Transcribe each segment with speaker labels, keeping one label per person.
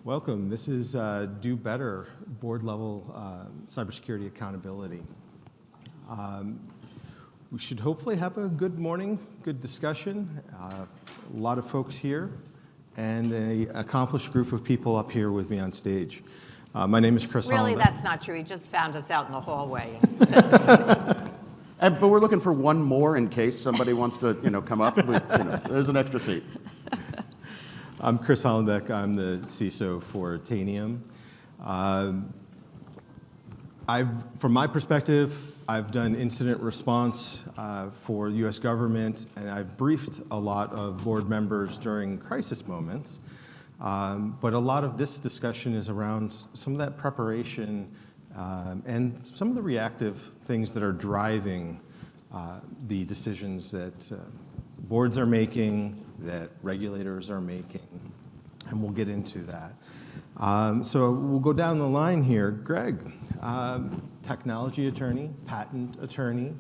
Speaker 1: Welcome. This is Do Better, board level cybersecurity accountability. We should hopefully have a good morning, good discussion. A lot of folks here and an accomplished group of people up here with me on stage. My name is Chris Hallenbeck.
Speaker 2: Really, that's not true. He just found us out in the hallway and said to me.
Speaker 3: But we're looking for one more in case somebody wants to, come up. There's an extra seat.
Speaker 1: I'm Chris Hallenbeck. I'm the CISO for Tanium. From my perspective, I've done incident response for U.S. government, and I've briefed a lot of board members during crisis moments. But a lot of this discussion is around some of that preparation and some of the reactive things that are driving the decisions that boards are making, that regulators are making, and we'll get into that. So we'll go down the line here. Greg, technology attorney, patent attorney,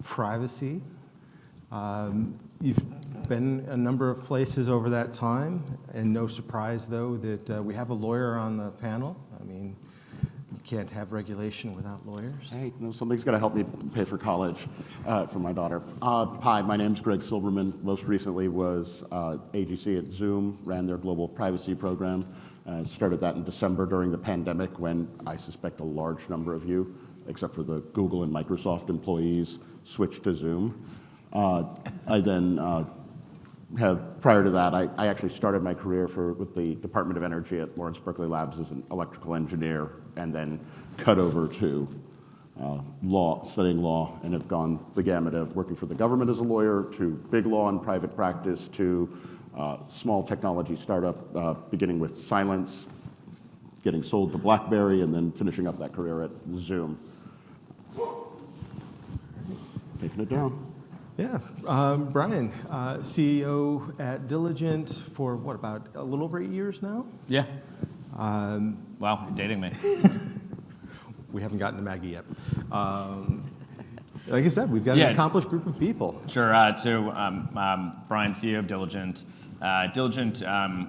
Speaker 1: privacy. You've been a number of places over that time, and no surprise, though, that we have a lawyer on the panel. I mean, you can't have regulation without lawyers.
Speaker 3: Hey, somebody's got to help me pay for college for my daughter. Hi, my name's Greg Silberman. Most recently was AGC at Zoom, ran their global privacy program. Started that in December during the pandemic when I suspect a large number of you, except for the Google and Microsoft employees, switched to Zoom. I then prior to that, I actually started my career with the Department of Energy at Lawrence Berkeley Labs as an electrical engineer, and then cut over to studying law, and have gone the gamut of working for the government as a lawyer, to big law and private practice, to small technology startup, beginning with Silence, getting sold to BlackBerry, and then finishing up that career at Zoom. Taking it down.
Speaker 1: Yeah, Brian, CEO at Diligent for what, about a little over 8 years now?
Speaker 4: Yeah. Wow, you're dating me.
Speaker 1: We haven't gotten to Maggie yet. Like I said, we've got an accomplished group of people.
Speaker 4: Sure. So Brian, CEO of Diligent. Diligent,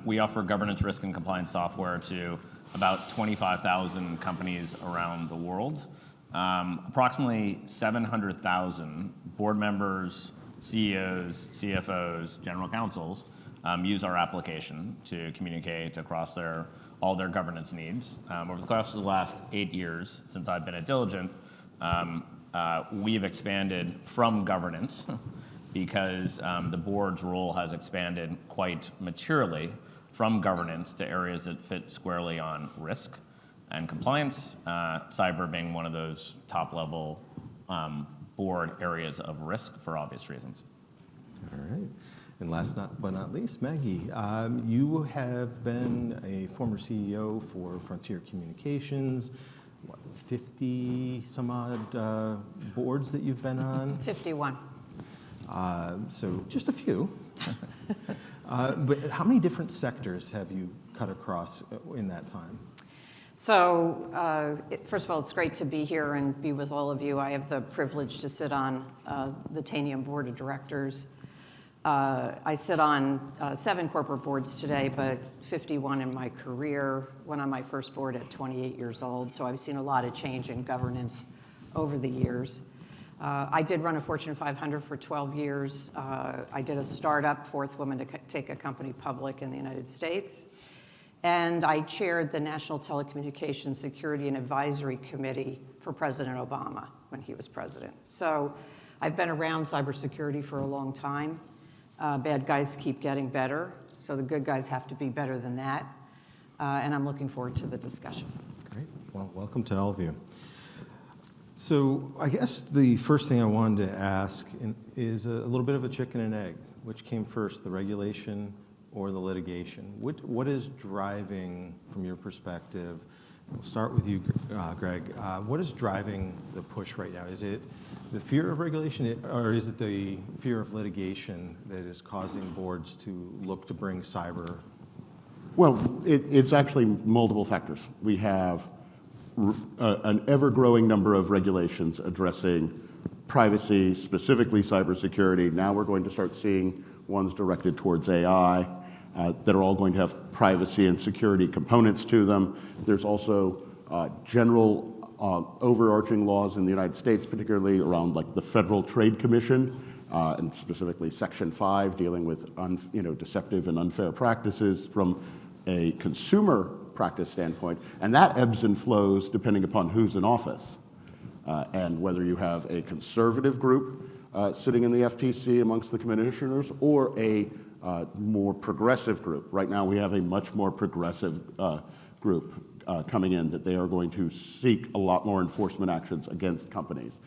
Speaker 4: we offer governance, risk, and compliance software to about 25,000 companies around the world. Approximately 700,000 board members, CEOs, CFOs, general counsels use our application to communicate across all their governance needs. Over the course of the last 8 years, since I've been at Diligent, we've expanded from governance because the board's role has expanded quite materially from governance to areas that fit squarely on risk and compliance, cyber being one of those top-level board areas of risk for obvious reasons.
Speaker 1: All right. And last but not least, Maggie, you have been a former CEO for Frontier Communications. What, 50 some odd boards that you've been on?
Speaker 2: 51.
Speaker 1: So just a few. But how many different sectors have you cut across in that time?
Speaker 2: So, first of all, it's great to be here and be with all of you. I have the privilege to sit on the Tanium Board of Directors. I sit on 7 corporate boards today, but 51 in my career. Went on my first board at 28 years old, so I've seen a lot of change in governance over the years. I did run a Fortune 500 for 12 years. I did a startup, fourth woman to take a company public in the United States. And I chaired the National Telecommunications Security and Advisory Committee for President Obama when he was president. So I've been around cybersecurity for a long time. Bad guys keep getting better, so the good guys have to be better than that. And I'm looking forward to the discussion.
Speaker 1: Great. Well, welcome to all of you. So I guess the first thing I wanted to ask is a little bit of a chicken and egg. Which came first, the regulation or the litigation? What is driving, from your perspective, we'll start with you, Greg, what is driving the push right now? Is it the fear of regulation, or is it the fear of litigation that is causing boards to look to bring cyber?
Speaker 3: Well, it's actually multiple factors. We have an ever-growing number of regulations addressing privacy, specifically cybersecurity. Now we're going to start seeing ones directed towards AI. that are all going to have privacy and security components to them. There's also general overarching laws in the United States, particularly around like the Federal Trade Commission, and specifically Section 5, dealing with deceptive and unfair practices from a consumer practice standpoint, and that ebbs and flows depending upon who's in office, and whether you have a conservative group sitting in the FTC amongst the commissioners or a more progressive group. Right now we have a much more progressive group coming in that they are going to seek a lot more enforcement actions against companies.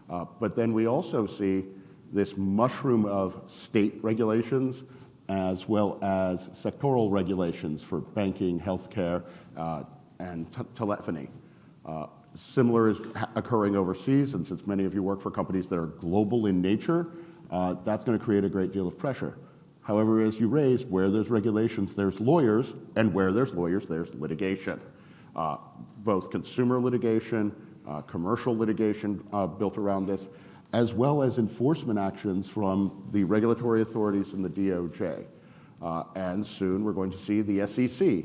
Speaker 3: But then we also see this mushroom of state regulations as well as sectoral regulations for banking, healthcare, and telephony. Similar is occurring overseas, and since many of you work for companies that are global in nature, that's going to create a great deal of pressure. However, as you raised, where there's regulations, there's lawyers, and where there's lawyers, there's litigation. Both consumer litigation, commercial litigation built around this, as well as enforcement actions from the regulatory authorities and the DOJ. And soon we're going to see the SEC.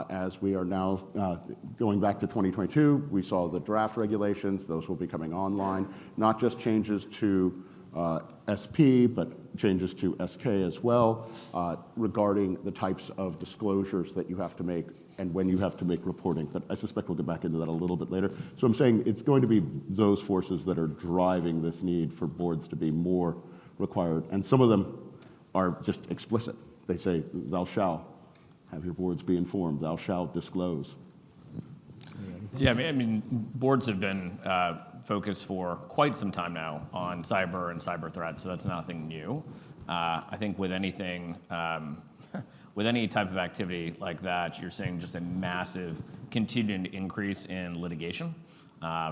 Speaker 3: As we are now going back to 2022, we saw the draft regulations. Those will be coming online, not just changes to SP, but changes to SK as well, regarding the types of disclosures that you have to make and when you have to make reporting. But I suspect we'll get back into that a little bit later. So I'm saying it's going to be those forces that are driving this need for boards to be more required. And some of them are just explicit. They say, thou shalt have your boards be informed, thou shalt disclose.
Speaker 4: Yeah, I mean, boards have been focused for quite some time now on cyber and cyber threats, so that's nothing new. I think with anything, with any type of activity like that, you're seeing just a massive continued increase in litigation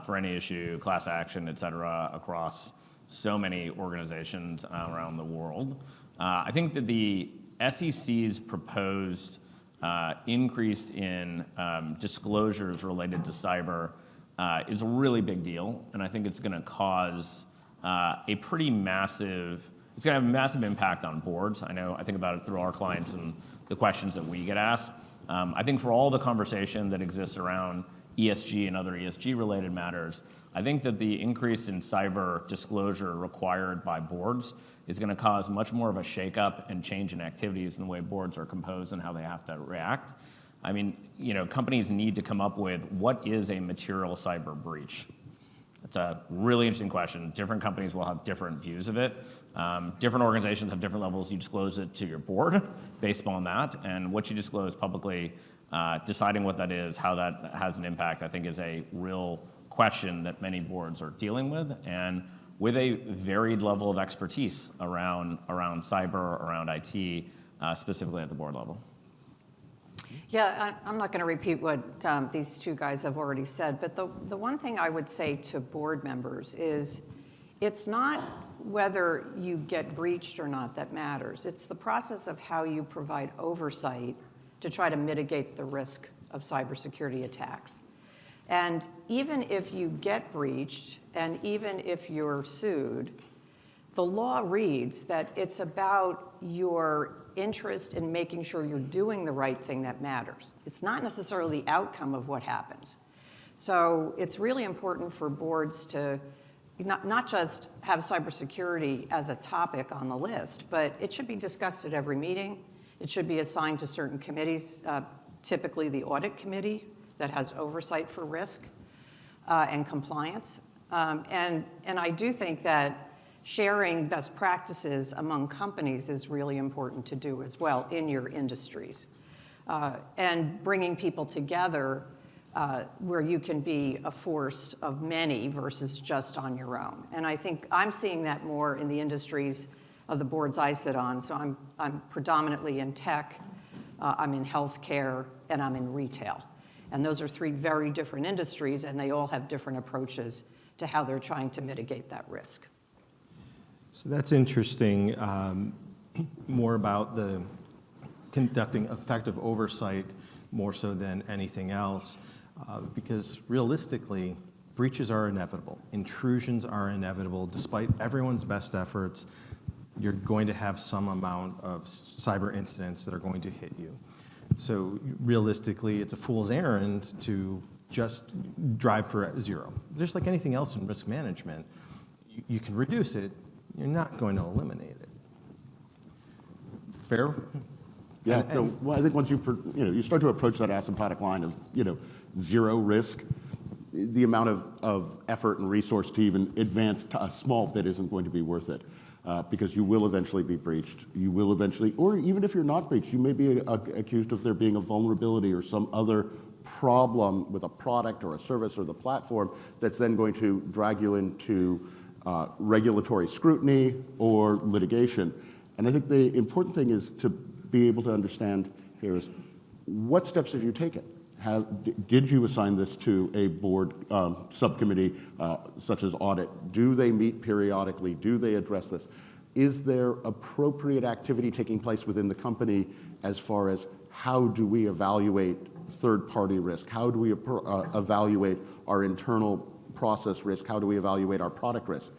Speaker 4: for any issue, class action, et cetera, across so many organizations around the world. I think that the SEC's proposed increase in disclosures related to cyber is a really big deal, and I think it's going to cause a pretty massive, it's going to have a massive impact on boards. I think about it through our clients and the questions that we get asked. I think for all the conversation that exists around ESG and other ESG-related matters, I think that the increase in cyber disclosure required by boards is going to cause much more of a shakeup and change in activities in the way boards are composed and how they have to react. I mean, companies need to come up with what is a material cyber breach. It's a really interesting question. Different companies will have different views of it. Different organizations have different levels you disclose it to your board based on that, and what you disclose publicly, deciding what that is, how that has an impact, I think is a real question that many boards are dealing with, and with a varied level of expertise around cyber, around IT, specifically at the board level.
Speaker 2: Yeah, I'm not going to repeat what these two guys have already said, but the one thing I would say to board members is it's not whether you get breached or not that matters. It's the process of how you provide oversight to try to mitigate the risk of cybersecurity attacks. And even if you get breached, and even if you're sued, the law reads that it's about your interest in making sure you're doing the right thing that matters. It's not necessarily the outcome of what happens. So it's really important for boards to not just have cybersecurity as a topic on the list, but it should be discussed at every meeting. It should be assigned to certain committees, typically the audit committee that has oversight for risk and compliance. And I do think that sharing best practices among companies is really important to do as well in your industries. And bringing people together where you can be a force of many versus just on your own. And I think I'm seeing that more in the industries of the boards I sit on. So I'm predominantly in tech, I'm in healthcare, and I'm in retail. And those are three very different industries, and they all have different approaches to how they're trying to mitigate that risk.
Speaker 1: So that's interesting, more about the conducting effective oversight more so than anything else, because realistically, breaches are inevitable. Intrusions are inevitable. Despite everyone's best efforts, you're going to have some amount of cyber incidents that are going to hit you. So realistically, it's a fool's errand to just drive for zero. Just like anything else in risk management, you can reduce it, you're not going to eliminate it. Fair?
Speaker 3: Yeah, well, I think once you start to approach that asymptotic line of, zero risk, the amount of effort and resource to even advance to a small bit isn't going to be worth it. Because you will eventually be breached. You will eventually, or even if you're not breached, you may be accused of there being a vulnerability or some other problem with a product or a service or the platform that's then going to drag you into regulatory scrutiny or litigation. And I think the important thing is to be able to understand here is, what steps have you taken? Did you assign this to a board subcommittee such as audit? Do they meet periodically? Do they address this? Is there appropriate activity taking place within the company as far as how do we evaluate third-party risk? How do we evaluate our internal process risk? How do we evaluate our product risk?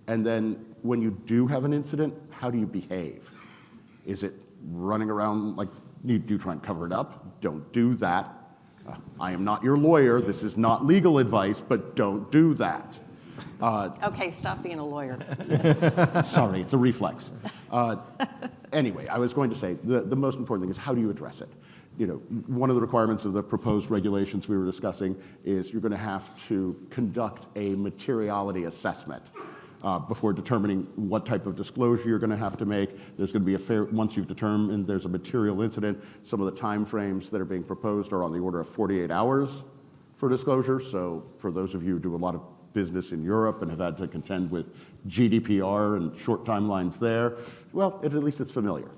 Speaker 3: And then when you do have an incident, how do you behave? Is it running around like, do you try and cover it up? Don't do that. I am not your lawyer. This is not legal advice, but don't do that.
Speaker 2: Okay, stop being a lawyer.
Speaker 3: Sorry, it's a reflex. Anyway, I was going to say the most important thing is, how do you address it? One of the requirements of the proposed regulations we were discussing is you're going to have to conduct a materiality assessment before determining what type of disclosure you're going to have to make. There's going to be once you've determined there's a material incident, some of the time frames that are being proposed are on the order of 48 hours for disclosure. So for those of you who do a lot of business in Europe and have had to contend with GDPR and short timelines there, well, at least it's familiar.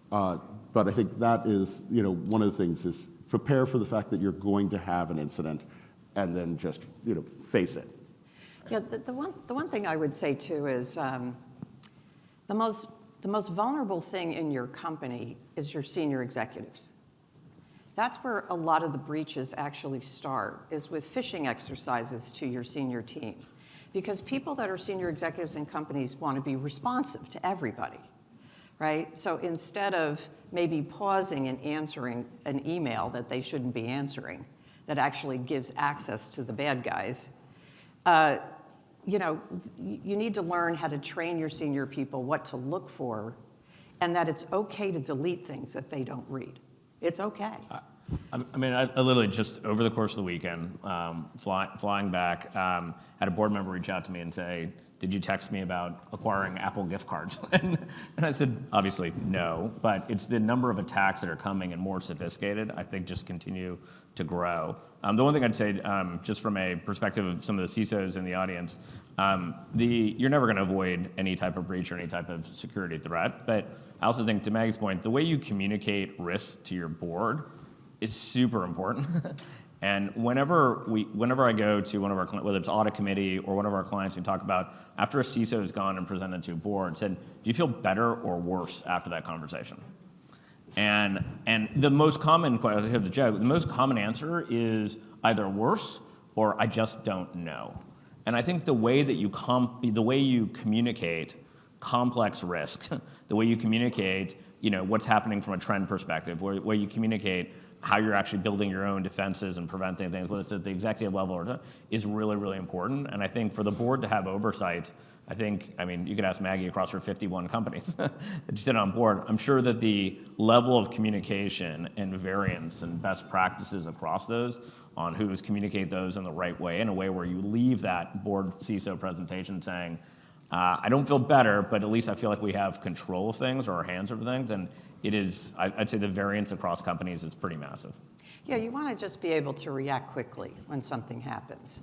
Speaker 3: But I think that is, one of the things is prepare for the fact that you're going to have an incident and then just, face it.
Speaker 2: Yeah, the one thing I would say too is the most vulnerable thing in your company is your senior executives. That's where a lot of the breaches actually start, is with phishing exercises to your senior team. Because people that are senior executives in companies want to be responsive to everybody, right? So instead of maybe pausing and answering an email that they shouldn't be answering, that actually gives access to the bad guys, you need to learn how to train your senior people what to look for, and that it's okay to delete things that they don't read. It's okay.
Speaker 4: I mean, I literally just over the course of the weekend, flying back, had a board member reach out to me and say, "Did you text me about acquiring Apple gift cards?" And I said, obviously, no, but it's the number of attacks that are coming and more sophisticated, I think, just continue to grow. The one thing I'd say, just from a perspective of some of the CISOs in the audience, you're never going to avoid any type of breach or any type of security threat, but I also think, to Maggie's point, the way you communicate risk to your board is super important. And whenever I go to one of our, whether it's audit committee or one of our clients, we talk about, after a CISO has gone and presented to a board, said, do you feel better or worse after that conversation? And the most common, I hear the joke, the most common answer is either worse or I just don't know. And I think the way that you communicate complex risk, the way you communicate, what's happening from a trend perspective, where you communicate how you're actually building your own defenses and preventing things, whether it's at the executive level or not, is really, really important. And I think for the board to have oversight, you could ask Maggie across her 51 companies that you sit on board. I'm sure that the level of communication and variance and best practices across those on who's communicate those in the right way, in a way where you leave that board CISO presentation saying, I don't feel better, but at least I feel like we have control of things, or our hands over things. And it is, I'd say the variance across companies is pretty massive.
Speaker 2: Yeah, you want to just be able to react quickly when something happens.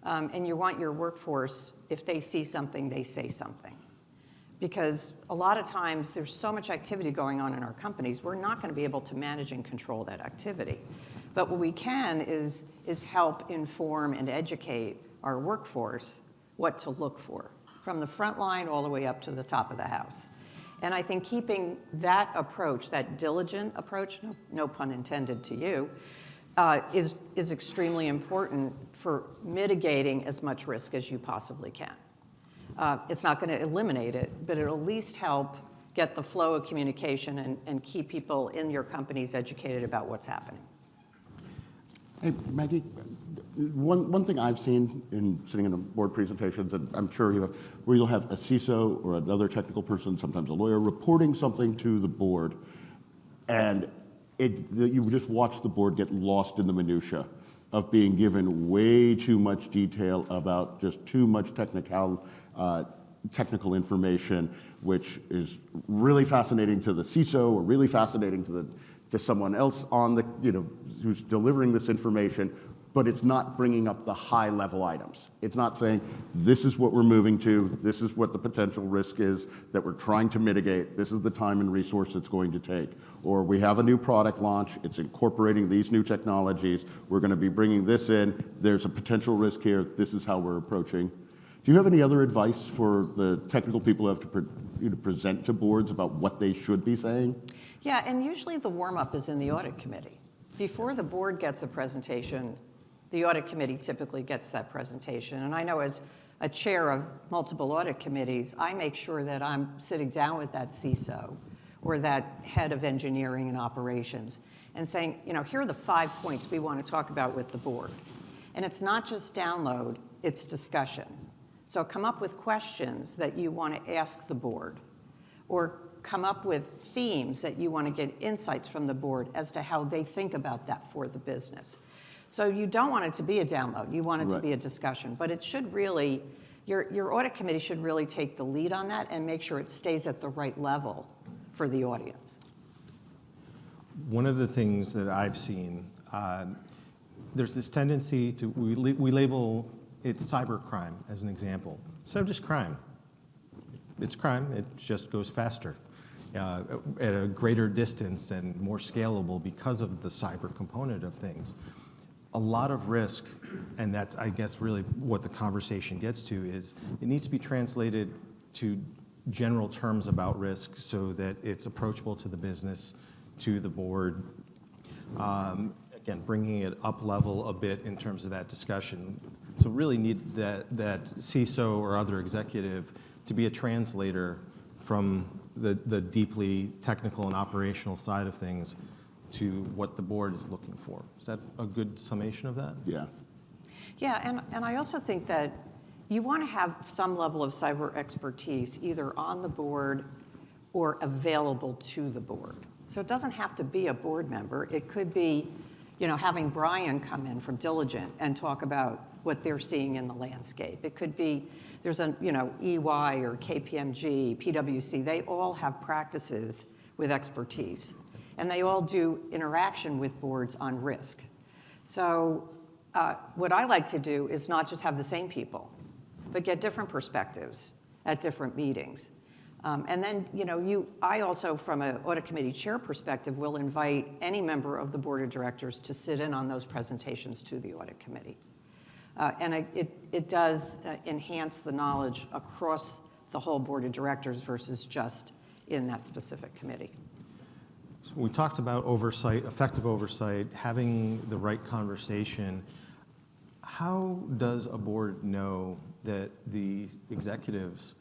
Speaker 2: And you want your workforce, if they see something, they say something. Because a lot of times there's so much activity going on in our companies, we're not going to be able to manage and control that activity. But what we can is help inform and educate our workforce what to look for, from the front line all the way up to the top of the house. And I think keeping that approach, that diligent approach, no pun intended to you, is extremely important for mitigating as much risk as you possibly can. It's not going to eliminate it, but it'll at least help get the flow of communication and keep people in your companies educated about what's happening.
Speaker 3: Hey, Maggie, one thing I've seen in sitting in board presentations, and I'm sure you have, where you'll have a CISO or another technical person, sometimes a lawyer, reporting something to the board, and you just watch the board get lost in the minutia of being given way too much detail about just too much technical information, which is really fascinating to the CISO or really fascinating to someone else on the, who's delivering this information, but it's not bringing up the high-level items. It's not saying, this is what we're moving to, this is what the potential risk is that we're trying to mitigate, this is the time and resource it's going to take. Or we have a new product launch, it's incorporating these new technologies, we're going to be bringing this in, there's a potential risk here, this is how we're approaching. Do you have any other advice for the technical people who have to present to boards about what they should be saying?
Speaker 2: Yeah, and usually the warm-up is in the audit committee. Before the board gets a presentation, the audit committee typically gets that presentation. And I know as a chair of multiple audit committees, I make sure that I'm sitting down with that CISO or that head of engineering and operations and saying, here are the 5 points we want to talk about with the board. And it's not just download, it's discussion. So come up with questions that you want to ask the board, or come up with themes that you want to get insights from the board as to how they think about that for the business. So you don't want it to be a download, you want it to be a discussion, but it should really, your audit committee should really take the lead on that and make sure it stays at the right level for the audience.
Speaker 1: One of the things that I've seen, there's this tendency to, we label it cybercrime as an example. Instead of just crime. It's crime, it just goes faster. At a greater distance and more scalable because of the cyber component of things. A lot of risk, and that's, I guess, really what the conversation gets to, is it needs to be translated to general terms about risk so that it's approachable to the business, to the board. Again, bringing it up level a bit in terms of that discussion. So really need that CISO or other executive to be a translator from the deeply technical and operational side of things to what the board is looking for. Is that a good summation of that?
Speaker 3: Yeah.
Speaker 2: Yeah, and I also think that you want to have some level of cyber expertise either on the board or available to the board. So it doesn't have to be a board member. It could be, having Brian come in from Diligent and talk about what they're seeing in the landscape. It could be, there's a, EY or KPMG, PwC, they all have practices with expertise. And they all do interaction with boards on risk. So what I like to do is not just have the same people, but get different perspectives at different meetings. And then, I also, from an audit committee chair perspective, will invite any member of the board of directors to sit in on those presentations to the audit committee. And it does enhance the knowledge across the whole board of directors versus just in that specific committee.
Speaker 1: So we talked about oversight, effective oversight, having the right conversation. How does a board know that the executives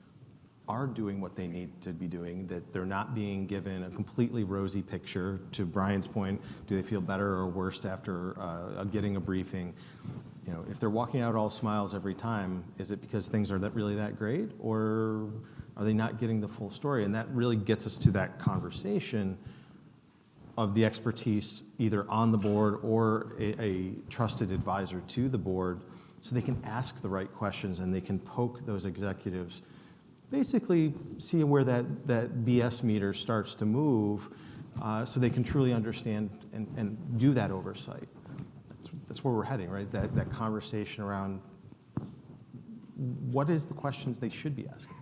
Speaker 1: are doing what they need to be doing, that they're not being given a completely rosy picture? To Brian's point, do they feel better or worse after getting a briefing? If they're walking out all smiles every time, is it because things are really that great, or are they not getting the full story? And that really gets us to that conversation of the expertise either on the board or a trusted advisor to the board, so they can ask the right questions and they can poke those executives, basically see where that BS meter starts to move, so they can truly understand and do that oversight. That's where we're heading, right? That conversation around what is the questions they should be asking.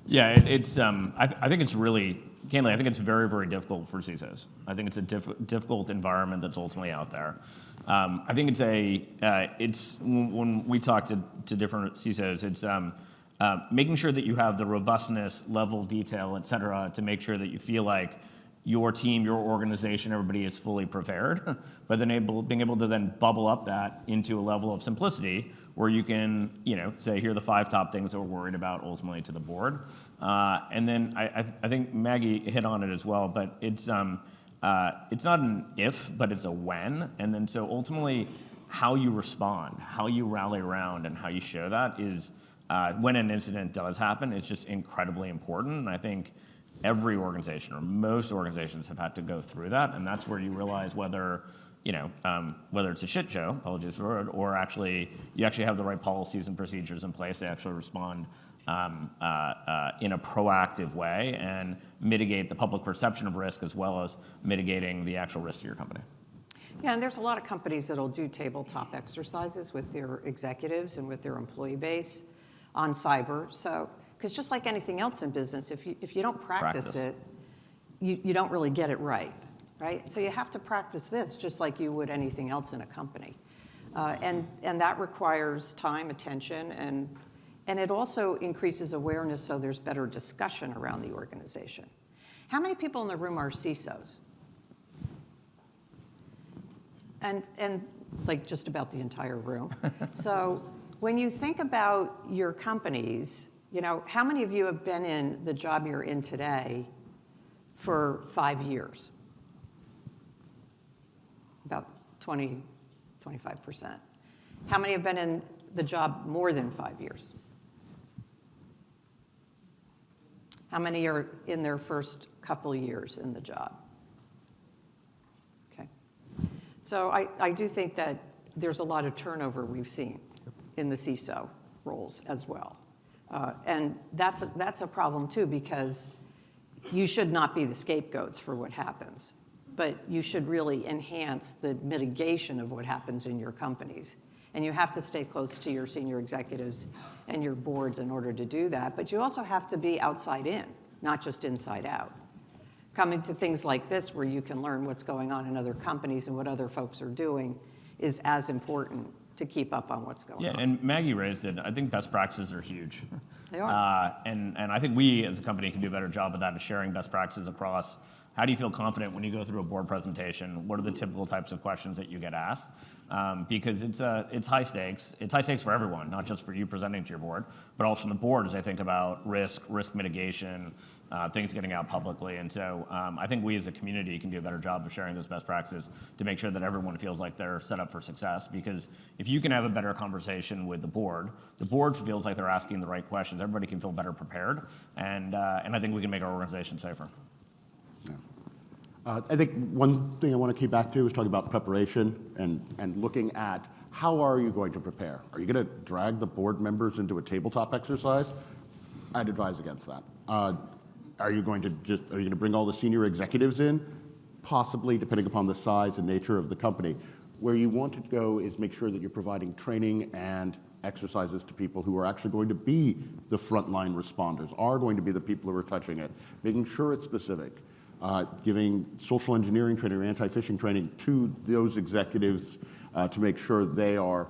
Speaker 4: Yeah, I think it's really, candidly, I think it's very, very difficult for CISOs. I think it's a difficult environment that's ultimately out there. I think it's when we talk to different CISOs, it's making sure that you have the robustness, level of detail, et cetera, to make sure that you feel like your team, your organization, everybody is fully prepared, but then being able to then bubble up that into a level of simplicity where you can, say, here are the 5 top things that we're worried about ultimately to the board. And then I think Maggie hit on it as well, but it's not an if, but it's a when. And then so ultimately how you respond, how you rally around, and how you show that is, when an incident does happen, it's just incredibly important. And I think every organization, or most organizations, have had to go through that, and that's where you realize whether it's a shit show, apologies for it, or you actually have the right policies and procedures in place to actually respond in a proactive way and mitigate the public perception of risk as well as mitigating the actual risk to your company.
Speaker 2: Yeah, and there's a lot of companies that'll do tabletop exercises with their executives and with their employee base on cyber. So, because just like anything else in business, if you don't practice it, you don't really get it right? So you have to practice this just like you would anything else in a company. And that requires time, attention, and it also increases awareness so there's better discussion around the organization. How many people in the room are CISOs? And like just about the entire room. So when you think about your companies, how many of you have been in the job you're in today for 5 years? About 20, 25%. How many have been in the job more than 5 years? How many are in their first couple years in the job? Okay. So I do think that there's a lot of turnover we've seen in the CISO roles as well. And that's a problem too, because you should not be the scapegoats for what happens, but you should really enhance the mitigation of what happens in your companies. And you have to stay close to your senior executives and your boards in order to do that. But you also have to be outside in, not just inside out. Coming to things like this where you can learn what's going on in other companies and what other folks are doing is as important to keep up on what's going on.
Speaker 4: Yeah, and Maggie raised it. I think best practices are huge.
Speaker 2: They are.
Speaker 4: And I think we as a company can do a better job of that, of sharing best practices across. How do you feel confident when you go through a board presentation? What are the typical types of questions that you get asked? Because it's high stakes. It's high stakes for everyone, not just for you presenting to your board, but also from the board as they think about risk mitigation, things getting out publicly. And so I think we as a community can do a better job of sharing those best practices to make sure that everyone feels like they're set up for success. Because if you can have a better conversation with the board feels like they're asking the right questions, everybody can feel better prepared, and I think we can make our organization safer.
Speaker 3: I think one thing I want to keep back to is talking about preparation and looking at how are you going to prepare? Are you going to drag the board members into a tabletop exercise? I'd advise against that. Are you going to bring all the senior executives in? Possibly, depending upon the size and nature of the company. Where you want to go is make sure that you're providing training and exercises to people who are actually going to be the frontline responders, are going to be the people who are touching it, making sure it's specific. Giving social engineering training or anti-phishing training to those executives to make sure they are,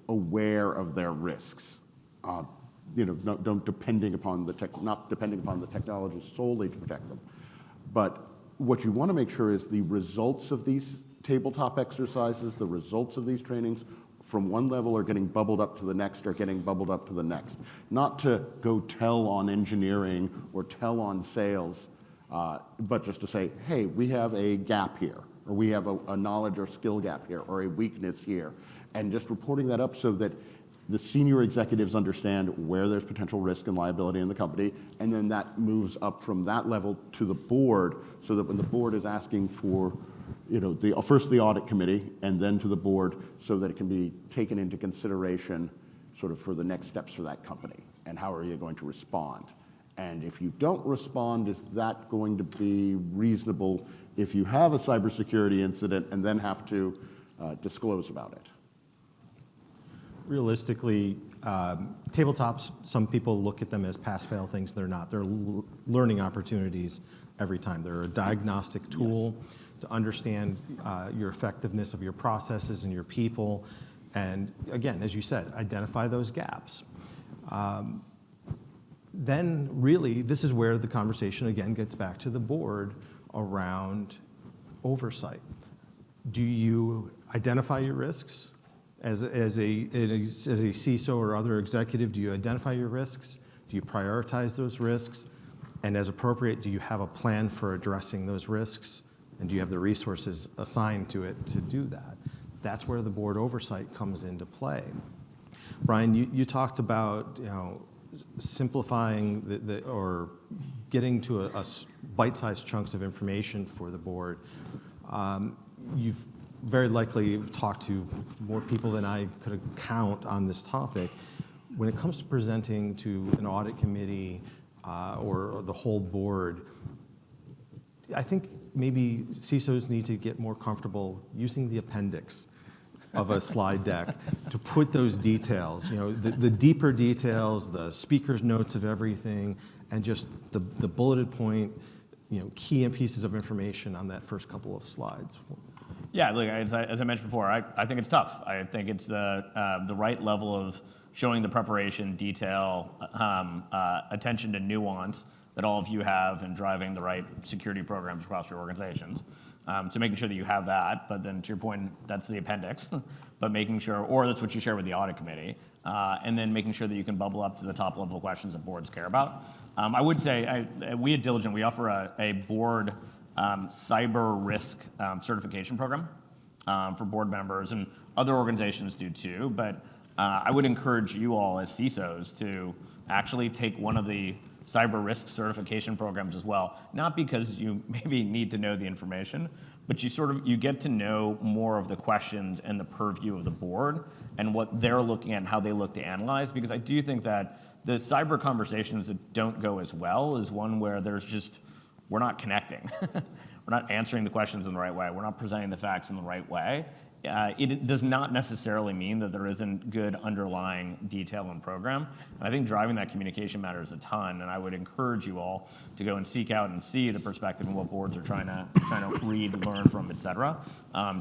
Speaker 3: aware of their risks. Not depending upon the technology solely to protect them. But what you want to make sure is the results of these tabletop exercises, the results of these trainings, from one level are getting bubbled up to the next or getting bubbled up to the next. Not to go tell on engineering or tell on sales. But just to say, hey, we have a gap here, or we have a knowledge or skill gap here, or a weakness here. And just reporting that up so that the senior executives understand where there's potential risk and liability in the company, and then that moves up from that level to the board, so that when the board is asking for, first the audit committee, and then to the board, so that it can be taken into consideration sort of for the next steps for that company, and how are you going to respond. And if you don't respond, is that going to be reasonable if you have a cybersecurity incident and then have to disclose about it?
Speaker 1: Realistically, tabletops, some people look at them as pass-fail things. They're not. They're learning opportunities every time. They're a diagnostic tool to understand your effectiveness of your processes and your people. And again, as you said, identify those gaps. then really, this is where the conversation again gets back to the board around oversight. Do you identify your risks? As a CISO or other executive, do you identify your risks? Do you prioritize those risks? And as appropriate, do you have a plan for addressing those risks? And do you have the resources assigned to it to do that? That's where the board oversight comes into play. Brian, you talked about simplifying or getting to bite-sized chunks of information for the board. You've very likely talked to more people than I could count on this topic. When it comes to presenting to an audit committee or the whole board, I think maybe CISOs need to get more comfortable using the appendix of a slide deck to put those details, the deeper details, the speaker's notes of everything, and just the bulleted point, key pieces of information on that first couple of slides.
Speaker 4: Yeah, look, as I mentioned before, I think it's tough. I think it's the right level of showing the preparation, detail, attention to nuance that all of you have in driving the right security programs across your organizations. So making sure that you have that, but then to your point, that's the appendix, but making sure, or that's what you share with the audit committee, and then making sure that you can bubble up to the top level questions that boards care about. I would say, we at Diligent, we offer a board cyber risk certification program for board members, and other organizations do too, but I would encourage you all as CISOs to actually take one of the cyber risk certification programs as well, not because you maybe need to know the information, but you get to know more of the questions and the purview of the board and what they're looking at and how they look to analyze, because I do think that the cyber conversations that don't go as well is one where we're not connecting. We're not answering the questions in the right way. We're not presenting the facts in the right way. It does not necessarily mean that there isn't good underlying detail and program. And I think driving that communication matters a ton. And I would encourage you all to go and seek out and see the perspective and what boards are trying to read, learn from, et cetera,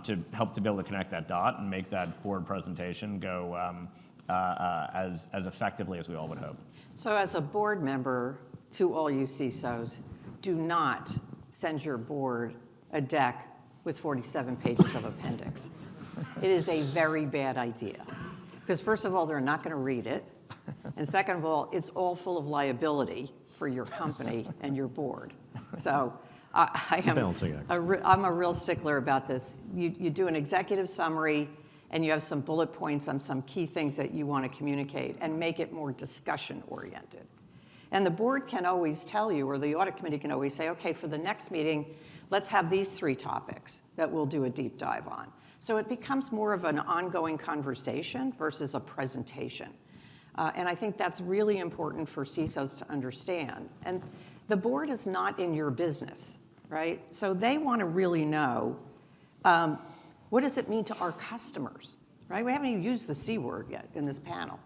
Speaker 4: to help to be able to connect that dot and make that board presentation go as effectively as we all would hope.
Speaker 2: So as a board member, to all you CISOs, do not send your board a deck with 47 pages of appendix. It is a very bad idea. Because first of all, they're not going to read it. And second of all, it's all full of liability for your company and your board. So I'm a real stickler about this. You do an executive summary and you have some bullet points on some key things that you want to communicate and make it more discussion oriented. And the board can always tell you, or the audit committee can always say, okay, for the next meeting, let's have these 3 topics that we'll do a deep dive on. So it becomes more of an ongoing conversation versus a presentation. And I think that's really important for CISOs to understand. And the board is not in your business, right? So they want to really know, what does it mean to our customers, right? We haven't even used the C word yet in this panel.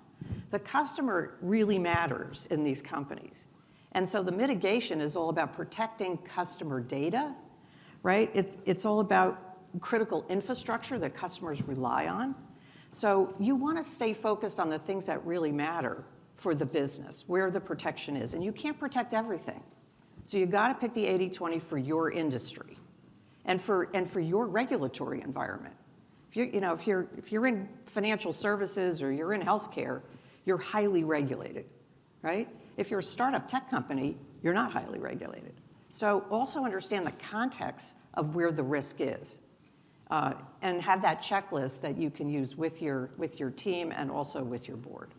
Speaker 2: The customer really matters in these companies. And so the mitigation is all about protecting customer data, right? It's all about critical infrastructure that customers rely on. So you want to stay focused on the things that really matter for the business, where the protection is. And you can't protect everything. So you got to pick the 80-20 for your industry and for your regulatory environment. If you're in financial services or you're in healthcare, you're highly regulated, right? If you're a startup tech company, you're not highly regulated. So also understand the context of where the risk is, and have that checklist that you can use with your team and also with your board.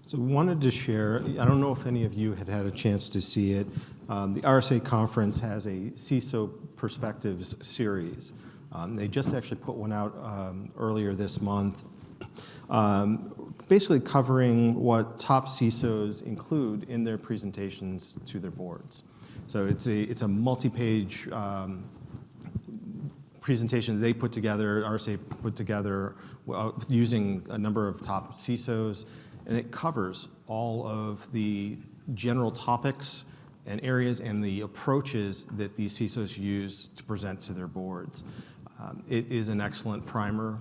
Speaker 1: So we wanted to share, I don't know if any of you had a chance to see it. The RSA conference has a CISO Perspectives series. They just actually put one out earlier this month, basically covering what top CISOs include in their presentations to their boards. So it's a multi-page presentation they put together, RSA put together using a number of top CISOs, and it covers all of the general topics and areas and the approaches that these CISOs use to present to their boards. It is an excellent primer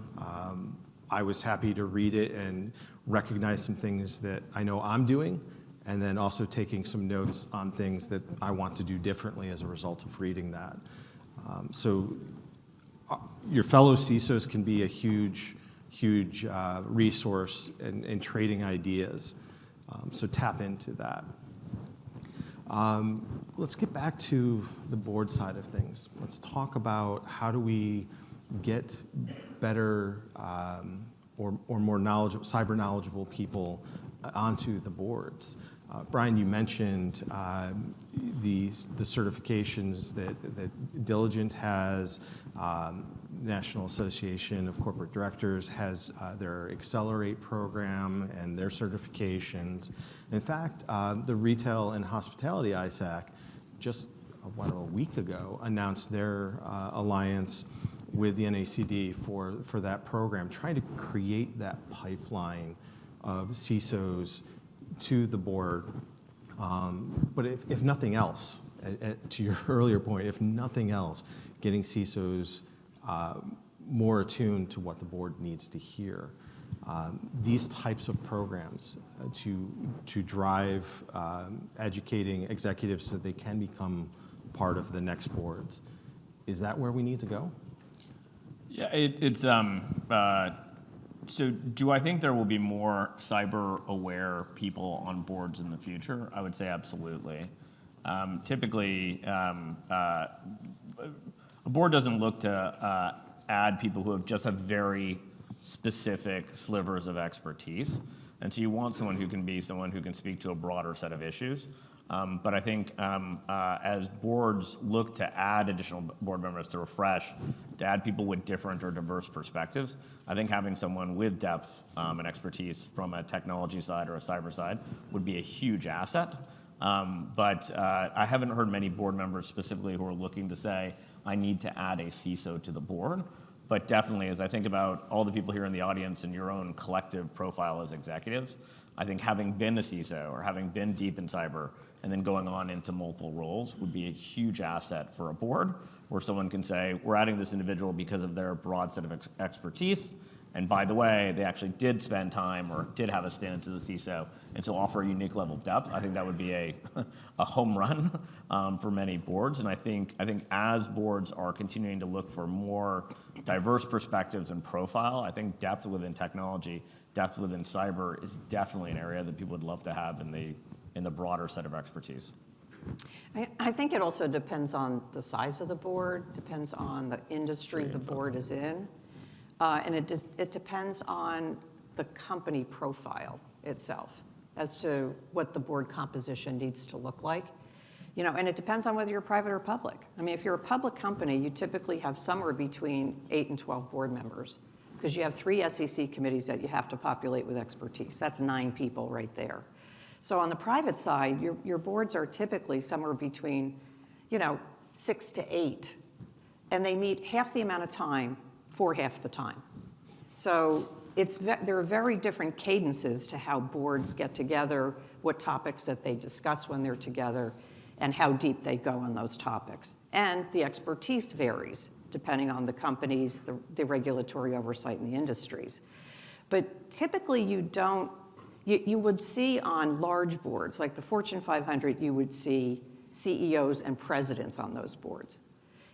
Speaker 1: I was happy to read it and recognize some things that I know I'm doing, and then also taking some notes on things that I want to do differently as a result of reading that. Your fellow CISOs can be a huge resource in trading ideas. So tap into that. Let's get back to the board side of things. Let's talk about how do we get better or more knowledgeable, cyber knowledgeable people onto the boards. Brian, you mentioned the certifications that Diligent has. National Association of Corporate Directors has their Accelerate program and their certifications. In fact, the Retail and Hospitality ISAC just a week ago announced their alliance with the NACD for that program, trying to create that pipeline of CISOs to the board. But if nothing else, to your earlier point, if nothing else, getting CISOs more attuned to what the board needs to hear. These types of programs to drive educating executives so they can become part of the next boards. Is that where we need to go?
Speaker 4: Yeah, so do I think there will be more cyber-aware people on boards in the future? I would say absolutely. Typically, a board doesn't look to add people who just have very specific slivers of expertise. And so you want someone who can speak to a broader set of issues. But I think as boards look to add additional board members to refresh, to add people with different or diverse perspectives, I think having someone with depth and expertise from a technology side or a cyber side would be a huge asset. But I haven't heard many board members specifically who are looking to say, I need to add a CISO to the board. But definitely, as I think about all the people here in the audience and your own collective profile as executives, I think having been a CISO or having been deep in cyber and then going on into multiple roles would be a huge asset for a board where someone can say, we're adding this individual because of their broad set of expertise. And by the way, they actually did spend time or did have a stint as a CISO, and so offer a unique level of depth. I think that would be a home run for many boards. And I think as boards are continuing to look for more diverse perspectives and profile, I think depth within technology, depth within cyber is definitely an area that people would love to have in the broader set of expertise.
Speaker 2: I think it also depends on the size of the board, depends on the industry the board is in. And it depends on the company profile itself as to what the board composition needs to look like. And it depends on whether you're private or public. I mean, if you're a public company, you typically have somewhere between 8 and 12 board members because you have 3 SEC committees that you have to populate with expertise. That's 9 people right there. So on the private side, your boards are typically somewhere between, 6 to 8, and they meet half the amount of time for half the time. So there are very different cadences to how boards get together, what topics that they discuss when they're together, and how deep they go on those topics. And the expertise varies depending on the companies, the regulatory oversight in the industries. But typically you would see on large boards, like the Fortune 500, you would see CEOs and presidents on those boards.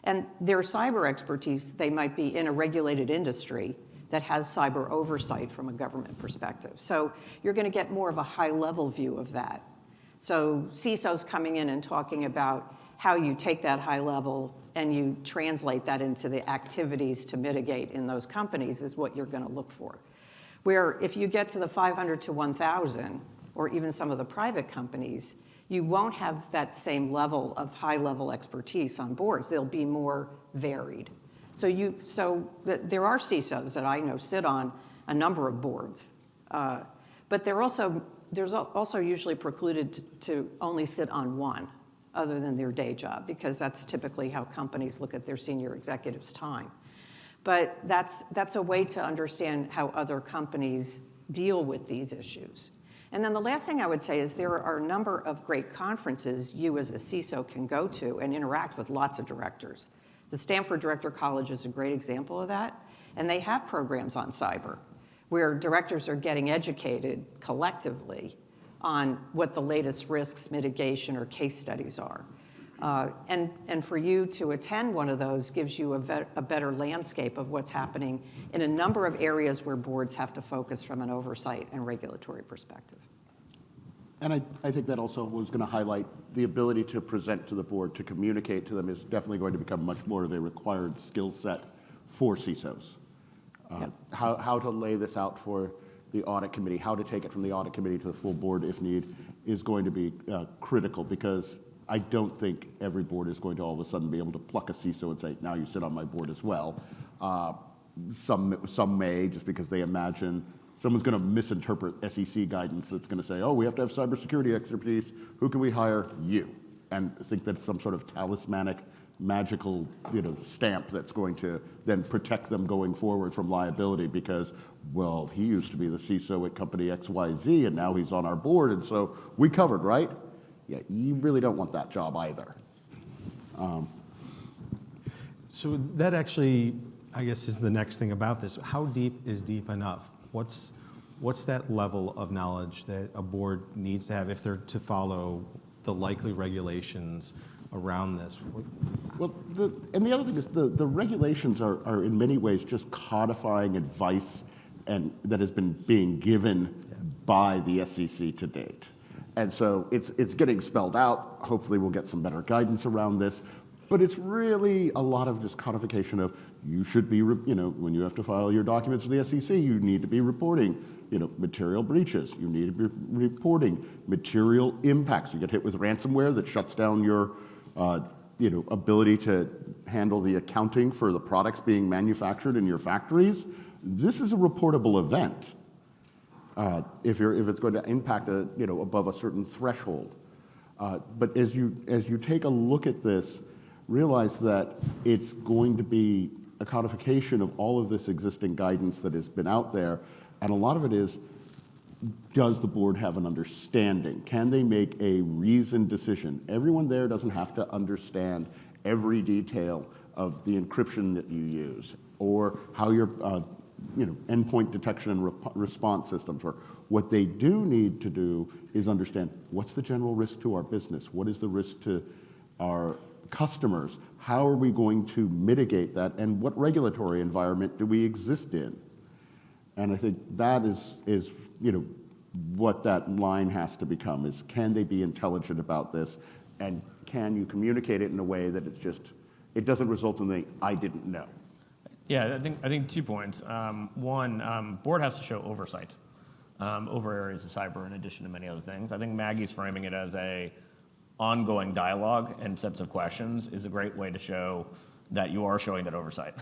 Speaker 2: And their cyber expertise, they might be in a regulated industry that has cyber oversight from a government perspective. So you're going to get more of a high-level view of that. So CISOs coming in and talking about how you take that high level and you translate that into the activities to mitigate in those companies is what you're going to look for. Where if you get to the 500 to 1,000, or even some of the private companies, you won't have that same level of high-level expertise on boards. They'll be more varied. So there are CISOs that I know sit on a number of boards, but there's also usually precluded to only sit on one other than their day job, because that's typically how companies look at their senior executives' time. But that's a way to understand how other companies deal with these issues. And then the last thing I would say is there are a number of great conferences you as a CISO can go to and interact with lots of directors. The Stanford Director College is a great example of that, and they have programs on cyber. where directors are getting educated collectively on what the latest risks, mitigation, or case studies are. And for you to attend one of those gives you a better landscape of what's happening in a number of areas where boards have to focus from an oversight and regulatory perspective.
Speaker 3: And I think that also was going to highlight the ability to present to the board, to communicate to them is definitely going to become much more of a required skill set for CISOs.
Speaker 2: Yep.
Speaker 3: How to lay this out for the audit committee, how to take it from the audit committee to the full board if need, is going to be critical, because I don't think every board is going to all of a sudden be able to pluck a CISO and say, now you sit on my board as well. Some may, just because they imagine someone's going to misinterpret SEC guidance that's going to say, oh, we have to have cybersecurity expertise. Who can we hire? You. And think that's some sort of talismanic, magical, stamp that's going to then protect them going forward from liability because, well, he used to be the CISO at company XYZ and now he's on our board, and so we covered, right? Yeah, you really don't want that job either.
Speaker 1: So that actually, I guess, is the next thing about this. How deep is deep enough? What's that level of knowledge that a board needs to have if they're to follow the likely regulations around this?
Speaker 3: Well, and the other thing is the regulations are in many ways just codifying advice and that has been being given by the SEC to date. And so it's getting spelled out. Hopefully we'll get some better guidance around this. But it's really a lot of just codification of you should be, when you have to file your documents with the SEC, you need to be reporting, material breaches. You need to be reporting material impacts. You get hit with ransomware that shuts down your, ability to handle the accounting for the products being manufactured in your factories. This is a reportable event. If it's going to impact above a certain threshold. But as you take a look at this, realize that it's going to be a codification of all of this existing guidance that has been out there, and a lot of it is, does the board have an understanding? Can they make a reasoned decision? Everyone there doesn't have to understand every detail of the encryption that you use, or how your endpoint detection and response systems work. What they do need to do is understand what's the general risk to our business, what is the risk to our customers, how are we going to mitigate that, and what regulatory environment do we exist in? And I think that is what that line has to become, is can they be intelligent about this, and can you communicate it in a way that it doesn't result in the I didn't know.
Speaker 4: Yeah, I think 2 points. One, board has to show oversight over areas of cyber in addition to many other things. I think Maggie's framing it as a ongoing dialogue and sets of questions is a great way to show that you are showing that oversight,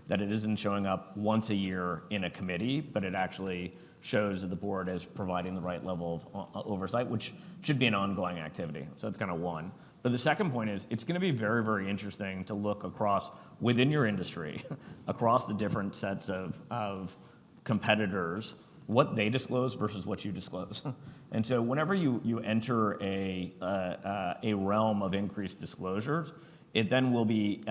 Speaker 4: that it isn't showing up once a year in a committee, but it actually shows that the board is providing the right level of oversight, which should be an ongoing activity. So that's kind of one. But the second point is it's going to be very, very interesting to look across within your industry, across the different sets of competitors, what they disclose versus what you disclose. And so whenever you enter a realm of increased disclosures, it then will be,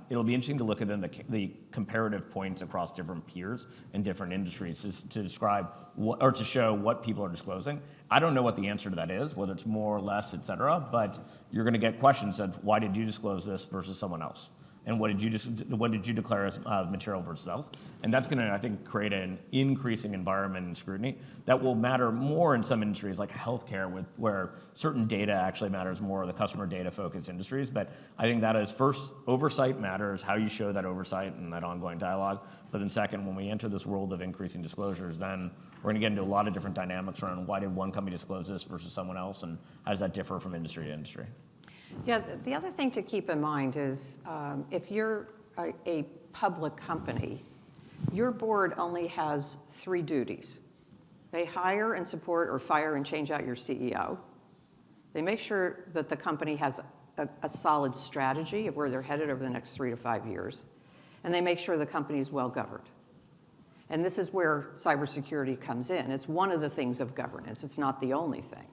Speaker 4: it'll be interesting to look at the comparative points across different peers and different industries to describe or to show what people are disclosing. I don't know what the answer to that is, whether it's more or less, et cetera, but you're going to get questions of why did you disclose this versus someone else? And what did you declare as material versus else? And that's going to, I think, create an increasing environment and scrutiny that will matter more in some industries like healthcare, where certain data actually matters more, the customer data focused industries. But I think that is first, oversight matters, how you show that oversight and that ongoing dialogue. But then second, when we enter this world of increasing disclosures, then we're going to get into a lot of different dynamics around why did one company disclose this versus someone else, and how does that differ from industry to industry?
Speaker 2: Yeah, the other thing to keep in mind is if you're a public company, your board only has 3 duties. They hire and support or fire and change out your CEO. They make sure that the company has a solid strategy of where they're headed over the next 3 to 5 years. And they make sure the company is well governed. And this is where cybersecurity comes in. It's one of the things of governance. It's not the only thing.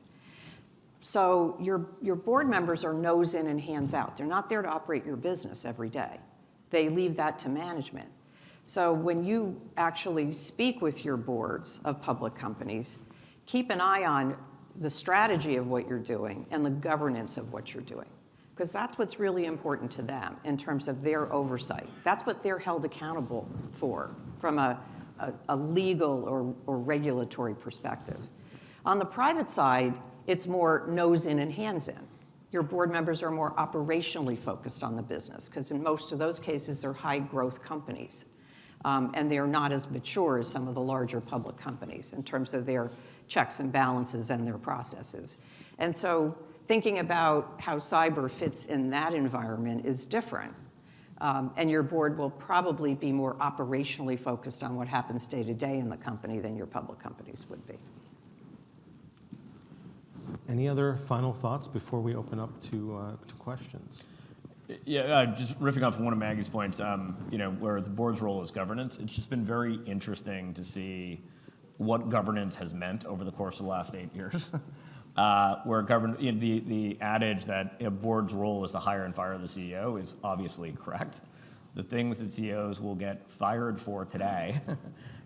Speaker 2: So your board members are nose in and hands out. They're not there to operate your business every day. They leave that to management. So when you actually speak with your boards of public companies, keep an eye on the strategy of what you're doing and the governance of what you're doing, because that's what's really important to them in terms of their oversight. That's what they're held accountable for from a legal or regulatory perspective. On the private side, it's more nose in and hands in. Your board members are more operationally focused on the business, because in most of those cases, they're high growth companies. And they're not as mature as some of the larger public companies in terms of their checks and balances and their processes. And so thinking about how cyber fits in that environment is different. And your board will probably be more operationally focused on what happens day to day in the company than your public companies would be.
Speaker 1: Any other final thoughts before we open up to questions?
Speaker 4: Yeah, just riffing off one of Maggie's points, where the board's role is governance, it's just been very interesting to see what governance has meant over the course of the last 8 years. Where the adage that a board's role is to hire and fire the CEO is obviously correct. The things that CEOs will get fired for today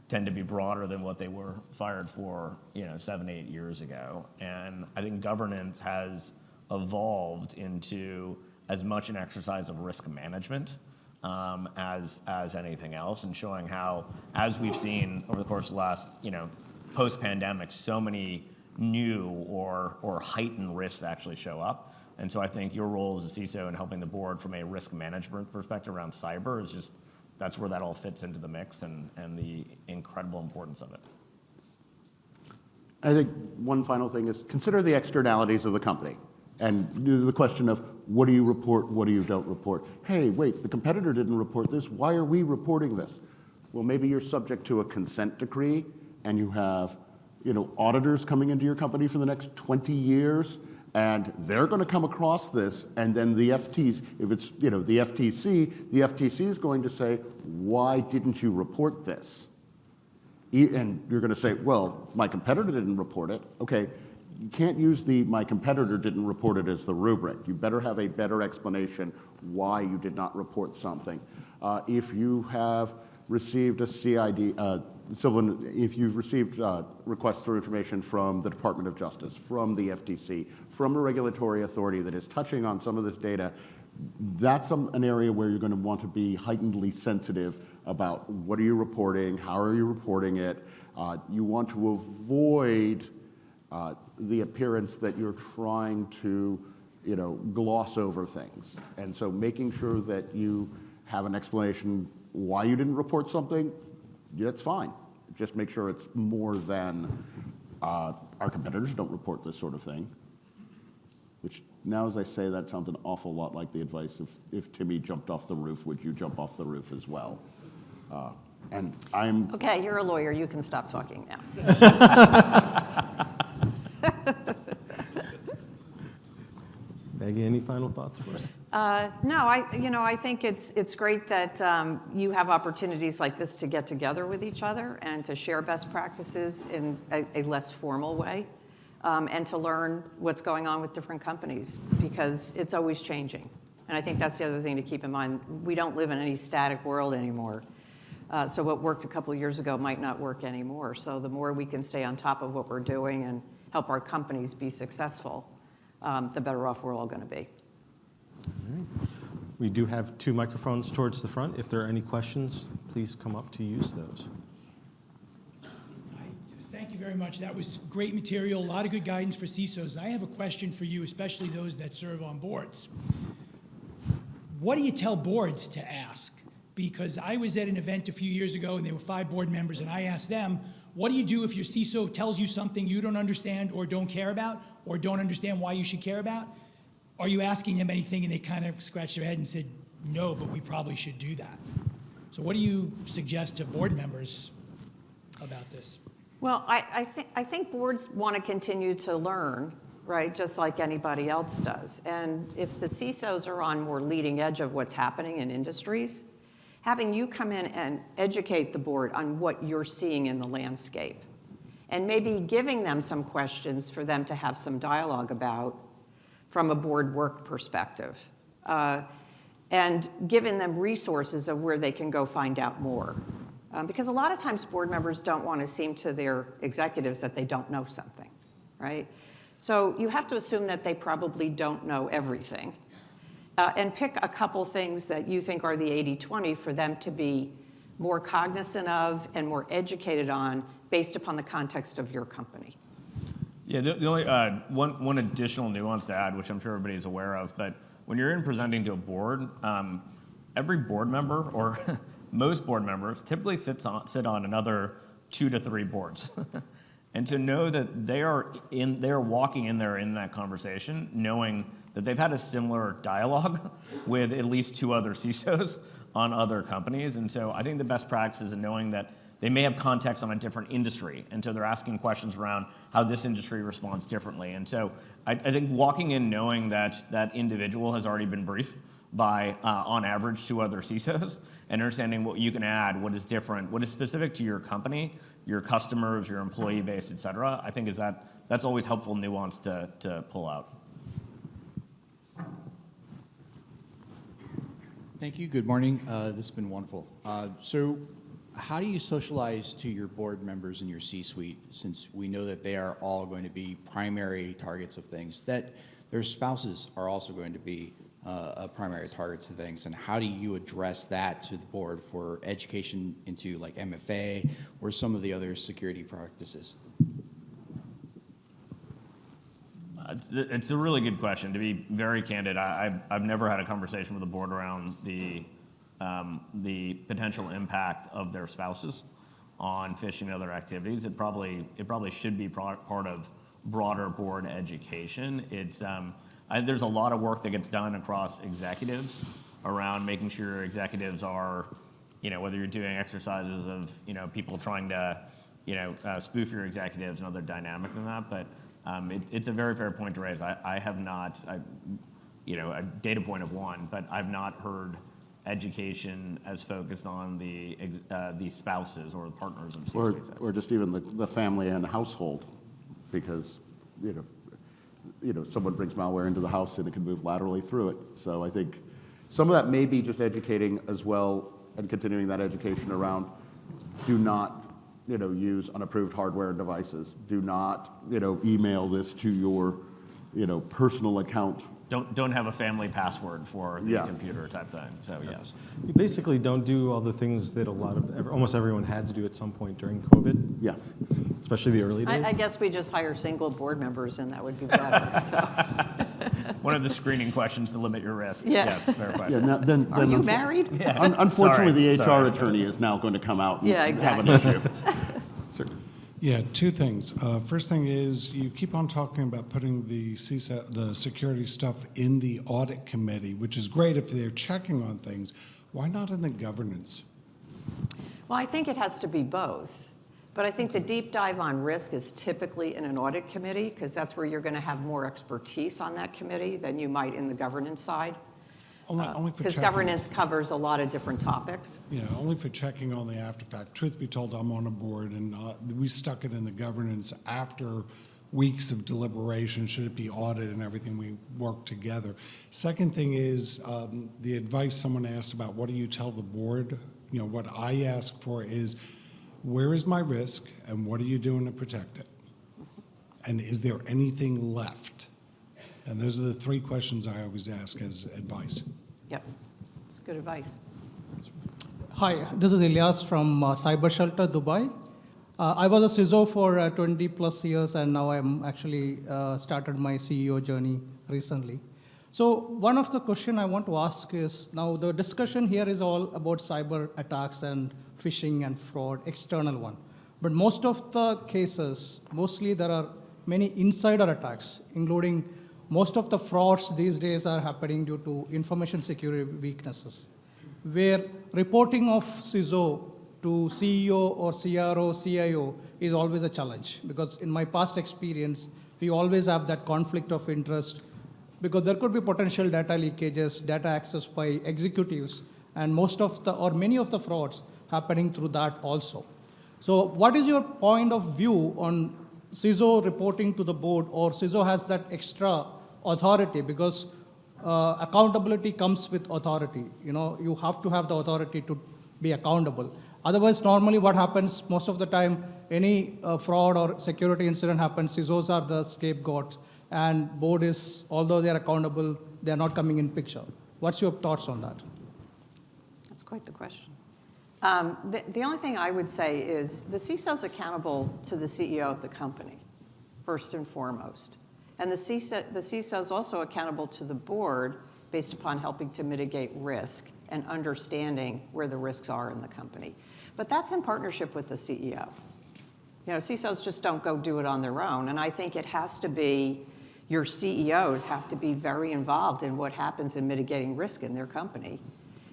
Speaker 4: tend to be broader than what they were fired for 7, 8 years ago. And I think governance has evolved into as much an exercise of risk management as anything else, and showing how, as we've seen over the course of the last, post-pandemic, so many new or heightened risks actually show up. And so I think your role as a CISO in helping the board from a risk management perspective around cyber is just, that's where that all fits into the mix and the incredible importance of it.
Speaker 3: I think one final thing is consider the externalities of the company. And the question of what do you report, what do you don't report? Hey, wait, the competitor didn't report this. Why are we reporting this? Well, maybe you're subject to a consent decree and you have auditors coming into your company for the next 20 years, and they're going to come across this, and then the FTC, if it's the FTC is going to say, why didn't you report this? And you're going to say, well, my competitor didn't report it. Okay. You can't use my competitor didn't report it as the rubric. You better have a better explanation why you did not report something. If you have received a CID, if you've received requests for information from the Department of Justice, from the FTC, from a regulatory authority that is touching on some of this data, that's an area where you're going to want to be heightenedly sensitive about what are you reporting, how are you reporting it. You want to avoid the appearance that you're trying to, gloss over things. And so making sure that you have an explanation why you didn't report something, that's fine. Just make sure it's more than our competitors don't report this sort of thing. Which now as I say that sounds an awful lot like the advice of if Timmy jumped off the roof, would you jump off the roof as well? And I'm...
Speaker 2: Okay, you're a lawyer. You can stop talking now.
Speaker 1: Maggie, any final thoughts for us?
Speaker 2: No, I think it's great that you have opportunities like this to get together with each other and to share best practices in a less formal way, and to learn what's going on with different companies, because it's always changing. And I think that's the other thing to keep in mind. We don't live in any static world anymore. So what worked a couple of years ago might not work anymore. So the more we can stay on top of what we're doing and help our companies be successful, the better off we're all going to be.
Speaker 1: All right. We do have 2 microphones towards the front. If there are any questions, please come up to use those.
Speaker 5: Thank you very much. That was great material, a lot of good guidance for CISOs. I have a question for you, especially those that serve on boards. What do you tell boards to ask? Because I was at an event a few years ago, and there were 5 board members, and I asked them, what do you do if your CISO tells you something you don't understand or don't care about, or don't understand why you should care about? Are you asking them anything? And they kind of scratched their head and said, no, but we probably should do that. So what do you suggest to board members about this?
Speaker 2: Well, I think boards want to continue to learn, right, just like anybody else does. And if the CISOs are on more leading edge of what's happening in industries, having you come in and educate the board on what you're seeing in the landscape, and maybe giving them some questions for them to have some dialogue about from a board work perspective. and giving them resources of where they can go find out more. Because a lot of times board members don't want to seem to their executives that they don't know something, right? So you have to assume that they probably don't know everything. And pick a couple things that you think are the 80-20 for them to be more cognizant of and more educated on based upon the context of your company.
Speaker 4: Yeah, the only one additional nuance to add, which I'm sure everybody's aware of, but when you're in presenting to a board, every board member or most board members typically sit on another 2 to 3 boards. And to know that they're walking in there in that conversation, knowing that they've had a similar dialogue with at least 2 other CISOs on other companies. And so I think the best practice is in knowing that they may have context on a different industry. And so they're asking questions around how this industry responds differently. And so I think walking in knowing that that individual has already been briefed by, on average, 2 other CISOs, and understanding what you can add, what is different, what is specific to your company, your customers, your employee base, et cetera, I think that's always helpful nuance to pull out.
Speaker 6: Thank you. Good morning. This has been wonderful. So how do you socialize to your board members and your C-suite, since we know that they are all going to be primary targets of things, that their spouses are also going to be a primary target to things, and how do you address that to the board for education into like MFA or some of the other security practices?
Speaker 4: It's a really good question. To be very candid, I've never had a conversation with the board around the potential impact of their spouses on phishing and other activities. It probably should be part of broader board education. There's a lot of work that gets done across executives around making sure executives are, whether you're doing exercises of, people trying to, spoof your executives and other dynamic than that. But it's a very fair point to raise. I have not, a data point of 1, but I've not heard education as focused on the spouses or the partners of C-suite.
Speaker 3: Or just even the family and household, because, someone brings malware into the house and it can move laterally through it. So I think some of that may be just educating as well, and continuing that education around do not, use unapproved hardware and devices. Do not, email this to your, personal account.
Speaker 4: Don't have a family password for the computer type thing. So yes.
Speaker 1: You basically don't do all the things that almost everyone had to do at some point during COVID.
Speaker 3: Yeah.
Speaker 1: Especially the early days.
Speaker 2: I guess we just hire single board members and that would be better. So.
Speaker 3: One of the screening questions to limit your risk.
Speaker 2: Yeah.
Speaker 3: Yes, fair question.
Speaker 6: Yeah, then
Speaker 2: Are you married?
Speaker 3: Yeah. Unfortunately, the HR attorney is now going to come out and have an issue.
Speaker 7: Yeah, 2 things. First thing is you keep on talking about putting the security stuff in the audit committee, which is great if they're checking on things. Why not in the governance?
Speaker 2: Well, I think it has to be both. But I think the deep dive on risk is typically in an audit committee, because that's where you're going to have more expertise on that committee than you might in the governance side.
Speaker 7: Only for
Speaker 2: Because
Speaker 7: checking.
Speaker 2: governance covers a lot of different topics.
Speaker 7: Yeah, only for checking on the after fact. Truth be told, I'm on a board, and we stuck it in the governance after weeks of deliberation. Should it be audited and everything? We work together. Second thing is the advice someone asked about what do you tell the board? What I ask for is where is my risk and what are you doing to protect it? And is there anything left? And those are the 3 questions I always ask as advice.
Speaker 2: Yep, it's good advice.
Speaker 8: Hi, this is Ilyas from Cybershelter, Dubai. I was a CISO for 20 plus years, and now I'm actually started my CEO journey recently. So one of the questions I want to ask is, now the discussion here is all about cyber attacks and phishing and fraud, external one. But most of the cases, mostly there are many insider attacks, including most of the frauds these days are happening due to information security weaknesses, where reporting of CISO to CEO or CRO, CIO is always a challenge. Because in my past experience, we always have that conflict of interest, because there could be potential data leakages, data access by executives, and many of the frauds happening through that also. So what is your point of view on CISO reporting to the board, or CISO has that extra authority? Because accountability comes with authority. You know, you have to have the authority to be accountable. Otherwise, normally what happens most of the time, any fraud or security incident happens, CISOs are the scapegoats, and board is, although they are accountable, they are not coming in picture. What's your thoughts on that?
Speaker 2: That's quite the question. The only thing I would say is the CISO is accountable to the CEO of the company, first and foremost. And the CISO is also accountable to the board based upon helping to mitigate risk and understanding where the risks are in the company. But that's in partnership with the CEO. You know, CISOs just don't go do it on their own. And I think it has to be, your CEOs have to be very involved in what happens in mitigating risk in their company.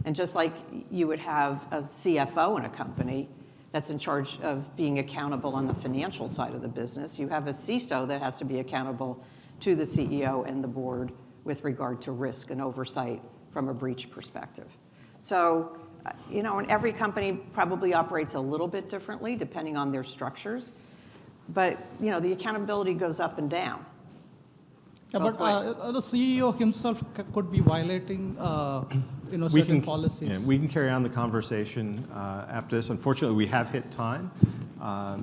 Speaker 2: And just like you would have a CFO in a company that's in charge of being accountable on the financial side of the business, you have a CISO that has to be accountable to the CEO and the board with regard to risk and oversight from a breach perspective. So, you know, and every company probably operates a little bit differently depending on their structures, but, you know, the accountability goes up and down.
Speaker 8: Yeah, but the CEO himself could be violating, you know,
Speaker 1: We
Speaker 8: certain
Speaker 1: can,
Speaker 8: policies.
Speaker 1: yeah, we can carry on the conversation after this. Unfortunately, we have hit time,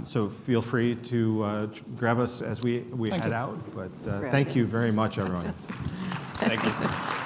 Speaker 1: so feel free to grab us as we head out. But thank you very much, everyone.
Speaker 4: Thank you.